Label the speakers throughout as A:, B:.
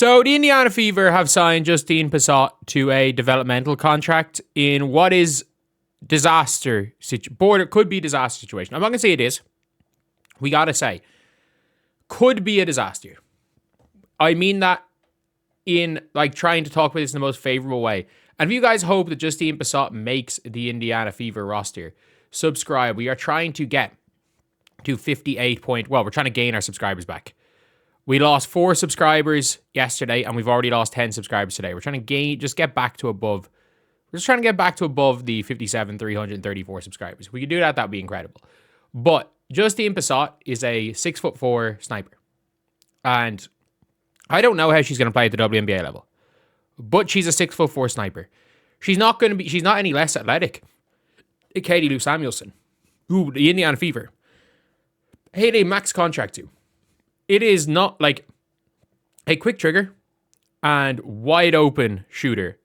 A: So the Indiana Fever have signed Justine Pissott to a developmental contract in what is could be disaster situation. I'm not going to say it is. We got to say, could be a disaster. I mean that in like trying to talk about this in the most favorable way. And if you guys hope that Justine Pissott makes the Indiana Fever roster, subscribe. We are trying to get to 58 point. Well, we're trying to gain our subscribers back. We lost 4 subscribers yesterday, and we've already lost 10 subscribers today. We're trying to get back to above. We're just trying to get back to above the 57,334 subscribers. If we could do that, that'd be incredible. But Justine Pissott is a 6'4" sniper. And I don't know how she's going to play at the WNBA level. But she's a 6'4" sniper. She's not any less athletic. Katie Lou Samuelson, who the Indiana Fever paid a max contract to. It is not like a quick trigger and wide open shooter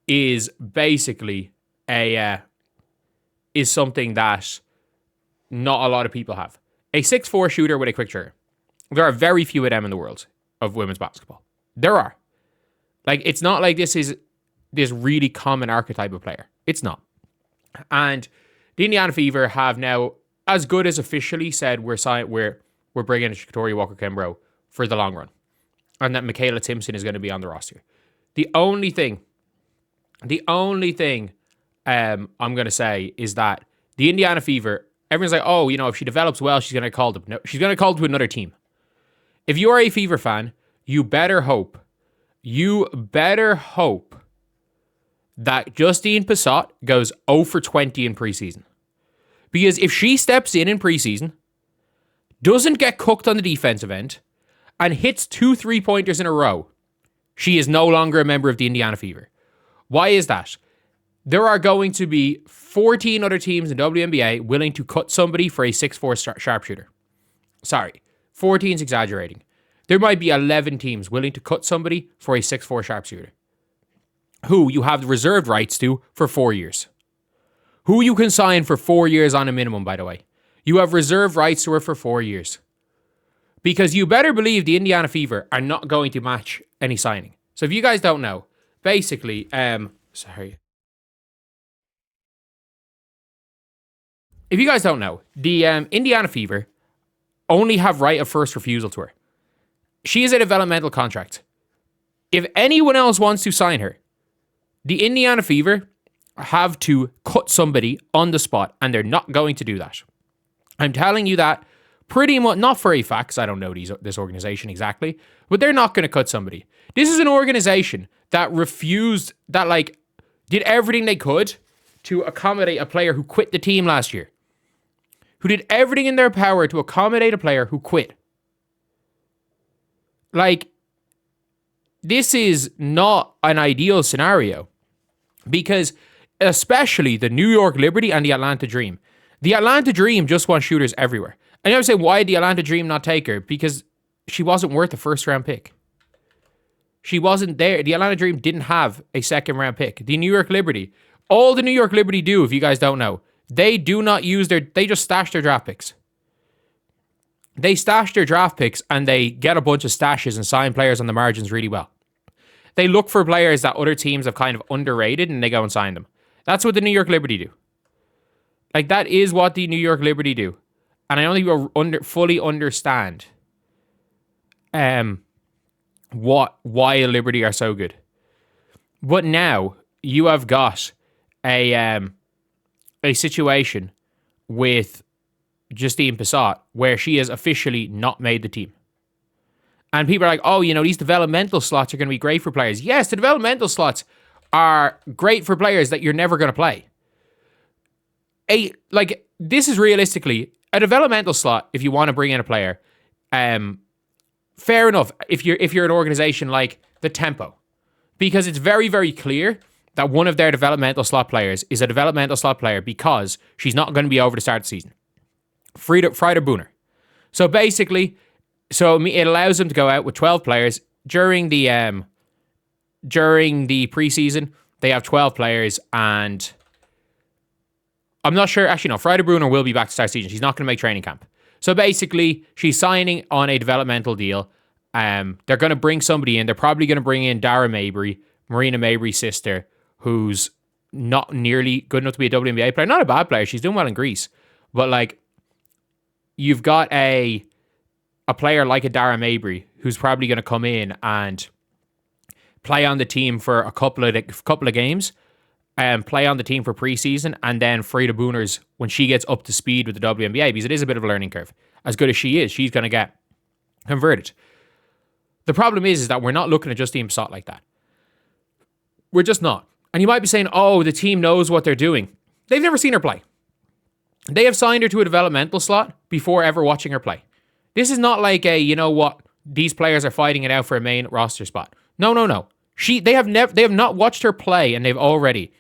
A: is basically is something that not a lot of people have. A 6'4" shooter with a quick trigger. There are very few of them in the world of women's basketball. There are. Like, it's not like this is this really common archetype of player. It's not. And the Indiana Fever have now, as good as officially said, we're bringing in Victoria Walker-Kimbrough for the long run. And that Michaela Timpson is going to be on the roster. The only thing I'm going to say is that the Indiana Fever, everyone's like, oh, if she develops well, she's going to call them. No, she's going to call to another team. If you are a Fever fan, you better hope that Justine Pissott goes 0 for 20 in preseason. Because if she steps in preseason, doesn't get cooked on the defensive end, and hits 2 3-pointers in a row, she is no longer a member of the Indiana Fever. Why is that? There are going to be 14 other teams in WNBA willing to cut somebody for a 6'4" sharpshooter. Sorry, 14 is exaggerating. There might be 11 teams willing to cut somebody for a 6'4" sharpshooter, who you have the reserved rights to for 4 years. Who you can sign for 4 years on a minimum, by the way. You have reserved rights to her for 4 years. Because you better believe the Indiana Fever are not going to match any signing. So if you guys don't know, basically, If you guys don't know, the Indiana Fever only have right of first refusal to her. She is a developmental contract. If anyone else wants to sign her, the Indiana Fever have to cut somebody on the spot, and they're not going to do that. I'm telling you that pretty much, not for a fact, because I don't know this organization exactly, but they're not going to cut somebody. This is an organization that did everything they could to accommodate a player who quit the team last year. Who did everything in their power to accommodate a player who quit. This is not an ideal scenario. Because especially the New York Liberty and the Atlanta Dream. The Atlanta Dream just want shooters everywhere. And I would say, why did the Atlanta Dream not take her? Because she wasn't worth a first-round pick. She wasn't there. The Atlanta Dream didn't have a second-round pick. The New York Liberty, all the New York Liberty do, if you guys don't know, they do not use they just stash their draft picks. They stash their draft picks and they get a bunch of stashes and sign players on the margins really well. They look for players that other teams have kind of underrated and they go and sign them. That's what the New York Liberty do. That is what the New York Liberty do. And I don't think people fully understand why the Liberty are so good. But now you have got a situation with Justine Pissott where she has officially not made the team. And people are like, oh, these developmental slots are going to be great for players. Yes, the developmental slots are great for players that you're never going to play. This is realistically a developmental slot. If you want to bring in a player, fair enough. If you're an organization like the Tempo, because it's very, very clear that one of their developmental slot players is a developmental slot player because she's not going to be over to start the season. Frida Booner. So basically, it allows them to go out with 12 players during the preseason. They have 12 players, and I'm not sure. Actually, no. Frida Bruner will be back to start season. She's not going to make training camp. So basically, she's signing on a developmental deal, They're going to bring somebody in. They're probably going to bring in Dara Mabry, Marina Mabry's sister, who's not nearly good enough to be a WNBA player. Not a bad player. She's doing well in Greece. But like, you've got a player like a Dara Mabry who's probably going to come in and play on the team for a couple of games, and play on the team for preseason, and then Frida Booners when she gets up to speed with the WNBA, because it is a bit of a learning curve. As good as she is, she's going to get converted. The problem is that we're not looking at Justine Pissott like that. We're just not. And you might be saying, oh, the team knows what they're doing. They've never seen her play. They have signed her to a developmental slot before ever watching her play. This is not like a, you know what, these players are fighting it out for a main roster spot. No. They have not watched her play, and they've already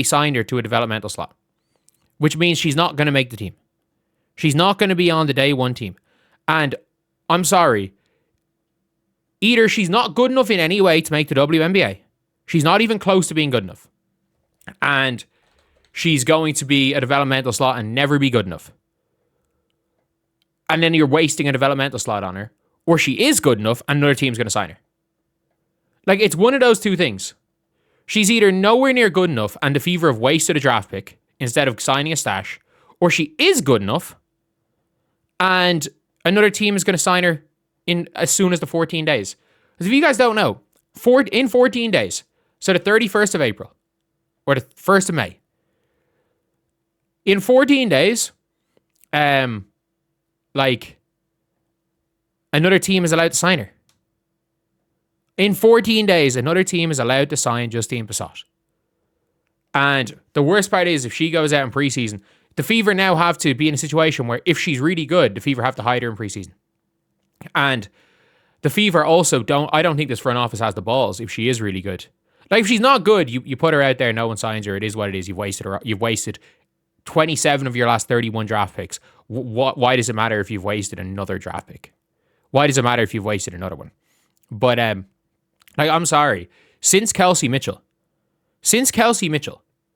A: signed her to a developmental slot, which means she's not going to make the team. She's not going to be on the day one team. And I'm sorry, either she's not good enough in any way to make the WNBA. She's not even close to being good enough. And she's going to be a developmental slot and never be good enough. And then you're wasting a developmental slot on her. Or she is good enough and another team's going to sign her. Like, it's one of those two things. She's either nowhere near good enough and the Fever have wasted a draft pick instead of signing a stash, or she is good enough and another team is going to sign her in as soon as the 14 days. Because if you guys don't know, in 14 days, so the 31st of April or the 1st of May, in 14 days, another team is allowed to sign her. In 14 days, another team is allowed to sign Justine Pissott. And the worst part is, if she goes out in preseason, the Fever now have to be in a situation where if she's really good, the Fever have to hide her in preseason. And the Fever also I don't think this front office has the balls if she is really good. Like, if she's not good, you put her out there, no one signs her, it is what it is. You've wasted 27 of your last 31 draft picks. Why does it matter if you've wasted another draft pick? Why does it matter if you've wasted another one? But, I'm sorry. Since Kelsey Mitchell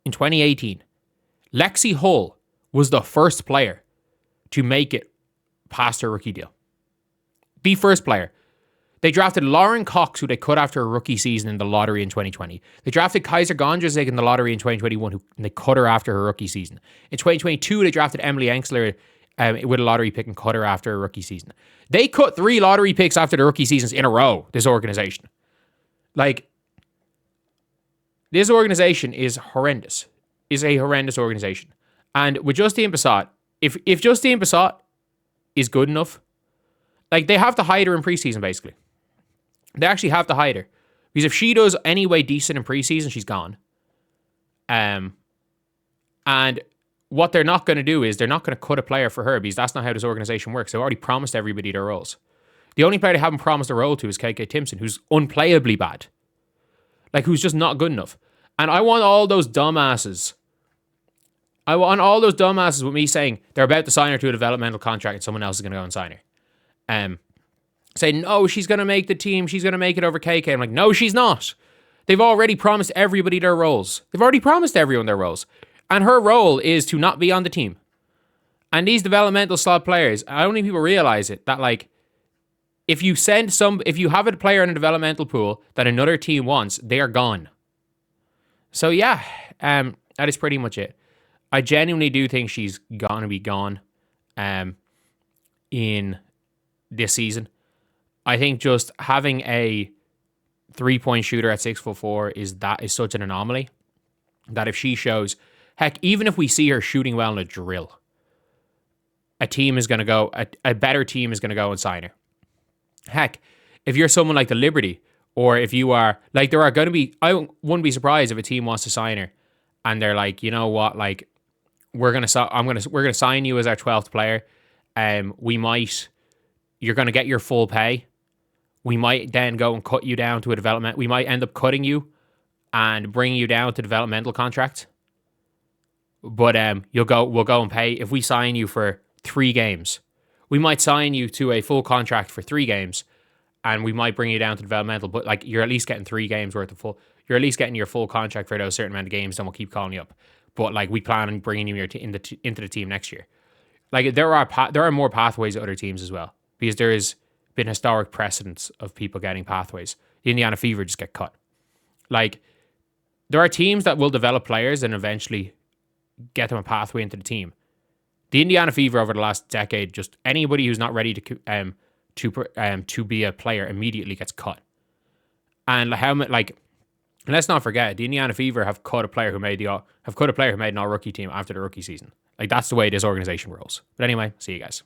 A: in 2018, Lexi Hull was the first player to make it past her rookie deal. The first player. They drafted Lauren Cox, who they cut after a rookie season in the lottery in 2020. They drafted Kaiser Gondrzig in the lottery in 2021, and they cut her after her rookie season. In 2022, they drafted Emily Enxler with a lottery pick and cut her after a rookie season. They cut 3 lottery picks after the rookie seasons in a row, this organization. Like, this organization is horrendous. Is a horrendous organization. And with Justine Pissott, if Justine Pissott is good enough, like, they have to hide her in preseason, basically. They actually have to hide her. Because if she does any way decent in preseason, she's gone. And what they're not going to do is they're not going to cut a player for her, because that's not how this organization works. They've already promised everybody their roles. The only player they haven't promised a role to is KK Timpson, who's unplayably bad. Like, who's just not good enough. And I want all those dumbasses with me saying they're about to sign her to a developmental contract and someone else is going to go and sign her. Say, no, she's going to make the team. She's going to make it over KK. I'm like, no, she's not. They've already promised everybody their roles. They've already promised everyone their roles. And her role is to not be on the team. And these developmental slot players, I don't think people realize it, that like, if you have a player in a developmental pool that another team wants, they are gone. So yeah, that is pretty much it. I genuinely do think she's going to be gone in this season. I think just having a 3-point shooter at 6'4" is such an anomaly that if she shows, heck, even if we see her shooting well in a drill, a better team is going to go and sign her. Heck, if you're someone like the Liberty, or if you are, like, there are going to be, I wouldn't be surprised if a team wants to sign her and they're like, you know what, like, we're going to sign you as our 12th player. You're going to get your full pay. We might then go and cut you down to a development. We might end up cutting you and bringing you down to developmental contract. But we'll go and pay. If we sign you for 3 games, we might sign you to a full contract for 3 games, and we might bring you down to developmental. But like, you're at least getting 3 games worth of full. You're at least getting your full contract for those certain amount of games. Then we'll keep calling you up. But like, we plan on bringing you into the team next year. Like, there are more pathways at other teams as well, because there is been historic precedents of people getting pathways. The Indiana Fever just get cut. Like, there are teams that will develop players and eventually get them a pathway into the team. The Indiana Fever over the last decade, just anybody who's not ready to be a player immediately gets cut. And let's not forget, the Indiana Fever have cut a player who made an all rookie team after the rookie season. Like, that's the way this organization rolls. But anyway, see you guys.